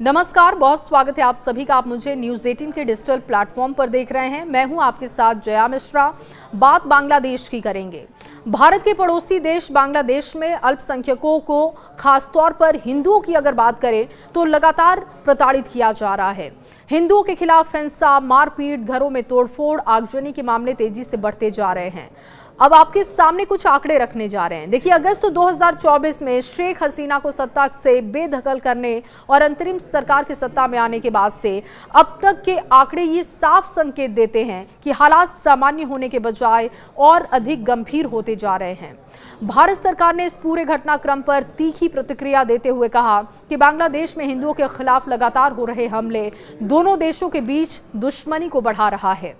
नमस्कार, बहुत स्वागत है आप सभी का। आप मुझे न्यूज़ 18 के डिजिटल प्लेटफॉर्म पर देख रहे हैं। मैं हूं आपके साथ जया मिश्रा। बात बांग्लादेश की करेंगे। भारत के पड़ोसी देश बांग्लादेश में अल्पसंख्यकों को, खासतौर पर हिंदुओं की अगर बात करें तो लगातार प्रताड़ित किया जा रहा है। हिंदुओं के खिलाफ हिंसा, मारपीट, घरों में तोड़फोड़, आगजनी के मामले तेजी से बढ़ते जा रहे हैं। अब आपके सामने कुछ आंकड़े रखने जा रहे हैं। देखिए, अगस्त 2024 में शेख हसीना को सत्ता से बेदखल करने और अंतरिम सरकार की सत्ता में आने के बाद से अब तक के आंकड़े ये साफ संकेत देते हैं कि हालात सामान्य होने के बजाय और अधिक गंभीर होते जा रहे हैं। भारत सरकार ने इस पूरे घटनाक्रम पर तीखी प्रतिक्रिया देते हुए कहा कि बांग्लादेश में हिंदुओं के खिलाफ लगातार हो रहे हमले दोनों देशों के बीच दुश्मनी को बढ़ा रहा है।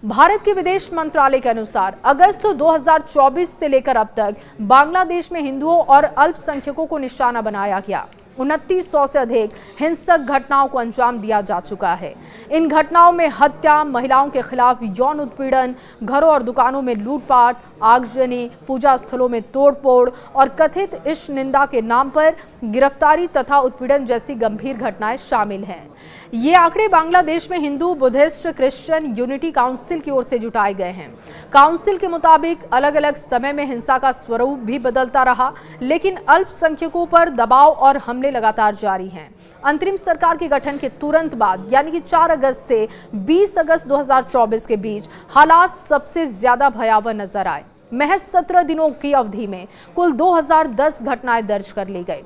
भारत के विदेश मंत्रालय के अनुसार अगस्त 2024 से लेकर अब तक बांग्लादेश में हिंदुओं और अल्पसंख्यकों को निशाना बनाया गया। 2900 से अधिक हिंसक घटनाओं को अंजाम दिया जा चुका है। इन घटनाओं में हत्या, महिलाओं के खिलाफ यौन उत्पीड़न, घरों और दुकानों में लूटपाट, आगजनी, पूजा स्थलों में तोड़फोड़ और कथित इश्क निंदा के नाम पर गिरफ्तारी तथा उत्पीड़न जैसी गंभीर घटनाएं शामिल हैं। ये आंकड़े बांग्लादेश में Hindu, Buddhist, Christian unity council की ओर से जुटाए गए हैं। काउंसिल के मुताबिक अलग अलग समय में हिंसा का स्वरूप भी बदलता रहा, लेकिन अल्पसंख्यकों पर दबाव और हमले लगातार जारी हैं। अंतरिम सरकार के गठन के तुरंत बाद यानी कि 4 अगस्त से 20 अगस्त 2024 के बीच हालात सबसे ज्यादा भयावह नजर आए। महज 17 दिनों की अवधि में कुल 2010 घटनाएं दर्ज कर ली गई।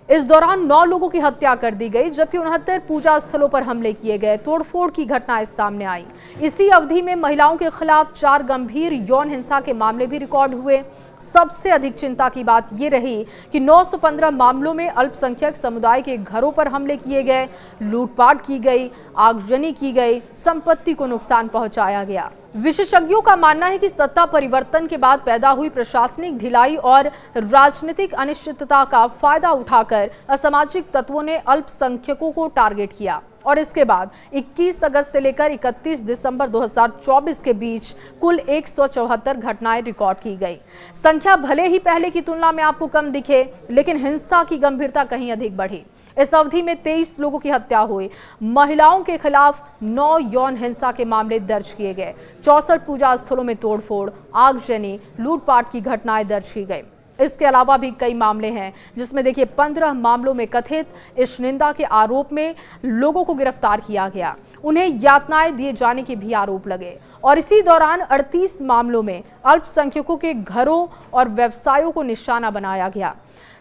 इस दौरान 9 लोगों की हत्या कर दी गई, जबकि 69 पूजा स्थलों पर हमले किए गए, तोड़फोड़ की घटनाएं सामने आई। इसी अवधि में महिलाओं के खिलाफ 4 गंभीर यौन हिंसा के मामले भी रिकॉर्ड हुए। सबसे अधिक चिंता की बात यह रही कि 915 मामलों में अल्पसंख्यक समुदाय के घरों पर हमले किए गए, लूटपाट की गई, आगजनी की गई, संपत्ति को नुकसान पहुंचाया गया। विशेषज्ञों का मानना है कि सत्ता परिवर्तन के बाद पैदा हुई प्रशासनिक ढिलाई और राजनीतिक अनिश्चितता का फायदा उठाकर असामाजिक तत्वों ने अल्पसंख्यकों को टारगेट किया और इसके बाद 21 अगस्त से लेकर 31 दिसंबर 2024 के बीच कुल 174 घटनाएं रिकॉर्ड की गई। संख्या भले ही पहले की तुलना में आपको कम दिखे, लेकिन हिंसा की गंभीरता कहीं अधिक बढ़ी। इस अवधि में 23 लोगों की हत्या हुई। महिलाओं के खिलाफ 9 यौन हिंसा के मामले दर्ज किए गए। 64 पूजा स्थलों में तोड़फोड़, आगजनी, लूटपाट की घटनाएं दर्ज की गई। इसके अलावा भी कई मामले हैं, जिसमें देखिए 15 मामलों में कथित इश्क निंदा के आरोप में लोगों को गिरफ्तार किया गया। उन्हें यातनाएं दिए जाने के भी आरोप लगे और इसी दौरान 38 मामलों में अल्पसंख्यकों के घरों और व्यवसायों को निशाना बनाया गया।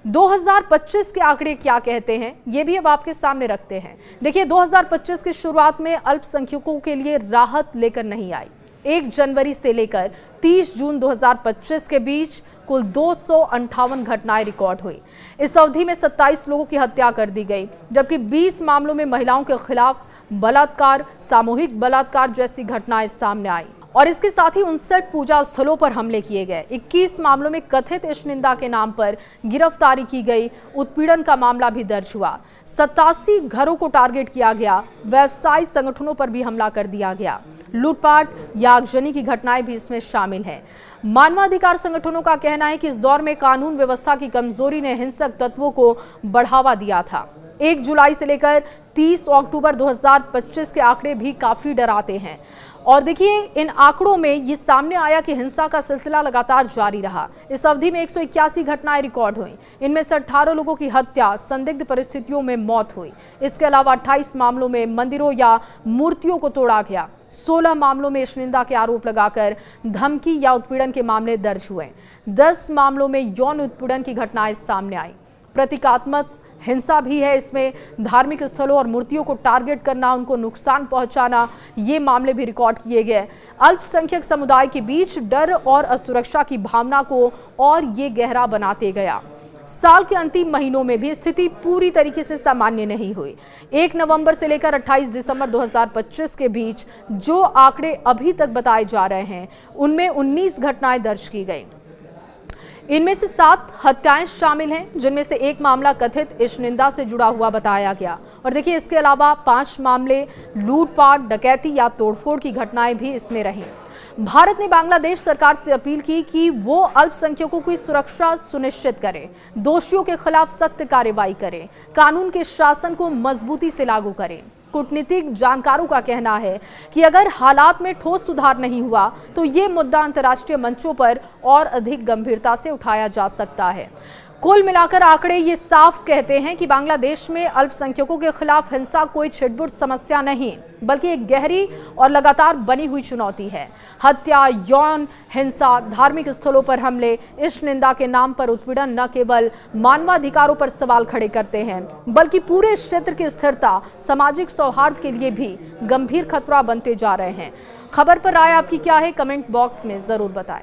2025 के आंकड़े क्या कहते हैं, ये भी अब आपके सामने रखते हैं। देखिए, 2025 की शुरुआत में अल्पसंख्यकों के लिए राहत लेकर नहीं आई। 1 जनवरी से लेकर 30 जून 2025 के बीच कुल 258 घटनाएं रिकॉर्ड हुई। इस अवधि में 27 लोगों की हत्या कर दी गई, जबकि 20 मामलों में महिलाओं के खिलाफ बलात्कार, सामूहिक बलात्कार जैसी घटनाएं सामने आई और इसके साथ ही 59 पूजा स्थलों पर हमले किए गए। 21 मामलों में कथित इश्क निंदा के नाम पर गिरफ्तारी की गई। उत्पीड़न का मामला भी दर्ज हुआ। 87 घरों को टारगेट किया गया। व्यवसायिक संगठनों पर भी हमला कर दिया गया। लूटपाट या आगजनी की घटनाएं भी इसमें शामिल हैं। मानवाधिकार संगठनों का कहना है कि इस दौर में कानून व्यवस्था की कमजोरी ने हिंसक तत्वों को बढ़ावा दिया था। 1 जुलाई से लेकर 30 अक्टूबर 2025 के आंकड़े भी काफी डराते हैं और देखिए, इन आंकड़ों में ये सामने आया कि हिंसा का सिलसिला लगातार जारी रहा। इस अवधि में 181 घटनाएं रिकॉर्ड हुई। इनमें से 18 लोगों की हत्या, संदिग्ध परिस्थितियों में मौत हुई। इसके अलावा 28 मामलों में मंदिरों या मूर्तियों को तोड़ा गया। 16 मामलों में इश्क निंदा के आरोप लगाकर धमकी या उत्पीड़न के मामले दर्ज हुए। 10 मामलों में यौन उत्पीड़न की घटनाएं सामने आई। प्रतीकात्मक हिंसा भी है इसमें। धार्मिक स्थलों और मूर्तियों को टारगेट करना, उनको नुकसान पहुंचाना, ये मामले भी रिकॉर्ड किए गए। अल्पसंख्यक समुदाय के बीच डर और असुरक्षा की भावना को और ये गहरा बनाते गया। साल के अंतिम महीनों में भी स्थिति पूरी तरीके से सामान्य नहीं हुई। 1 नवंबर से लेकर 28 दिसंबर 2025 के बीच जो आंकड़े अभी तक बताए जा रहे हैं, उनमें 19 घटनाएं दर्ज की गई। इनमें से 7 हत्याएं शामिल हैं, जिनमें से एक मामला कथित इश्क-निंदा से जुड़ा हुआ बताया गया। और देखिए, इसके अलावा 5 मामले लूटपाट, डकैती या तोड़फोड़ की घटनाएं भी इसमें रहीं। भारत ने बांग्लादेश सरकार से अपील की कि वो अल्पसंख्यकों की सुरक्षा सुनिश्चित करे, दोषियों के खिलाफ सख्त कार्रवाई करे, कानून के शासन को मजबूती से लागू करे। कूटनीतिक जानकारों का कहना है कि अगर हालात में ठोस सुधार नहीं हुआ तो ये मुद्दा अंतर्राष्ट्रीय मंचों पर और अधिक गंभीरता से उठाया जा सकता है। कुल मिलाकर आंकड़े ये साफ कहते हैं कि बांग्लादेश में अल्पसंख्यकों के खिलाफ हिंसा कोई छिटपुट समस्या नहीं, बल्कि एक गहरी और लगातार बनी हुई चुनौती है। हत्या, यौन हिंसा, धार्मिक स्थलों पर हमले, इश्क निंदा के नाम पर उत्पीड़न न केवल मानवाधिकारों पर सवाल खड़े करते हैं, बल्कि पूरे क्षेत्र की स्थिरता, सामाजिक सौहार्द के लिए भी गंभीर खतरा बनते जा रहे हैं। खबर पर राय आपकी क्या है, कमेंट बॉक्स में जरूर बताएं।